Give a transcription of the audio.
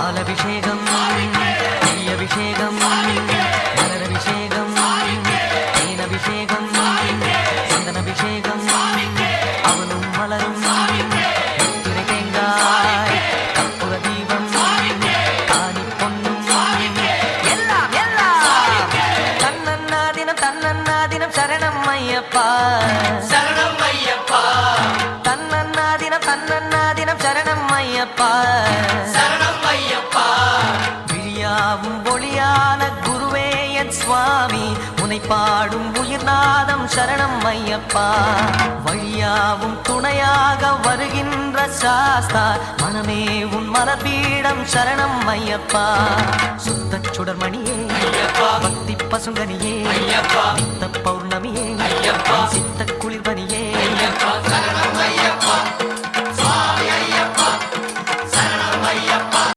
பாலபிஷேகம் அபிஷேகம் மலரபிஷேகம் தேனபிஷேகம் சந்தனபிஷேகம் அவனும் மலரும் திரை தேங்காய் கற்பூர தீபம் காணி பொன்னும் எல்லாம் எல்லாம் தன்னன்னா தினம் சரணம் ஐயப்பா சரணம் ஐயப்பா தன்னன்னா தினம் சரணம் ஐயப்பா சரணம் ஐயப்பா விழியாவும் ஒளியான குருவே என் சுவாமி உனை பாடும் உயிர்நாதம் சரணம் ஐயப்பா வழியாவும் துணையாக வருகின்ற சாஸ்தா மனமே உன் மலபீடம் சரணம் ஐயப்பா சுத்த சுடர்மணியே ஐயப்பா பக்தி பசுங்கனியே ஐயப்பா நித்த பௌர்ணமியே ஐயப்பா சித்த குளிர்பனியே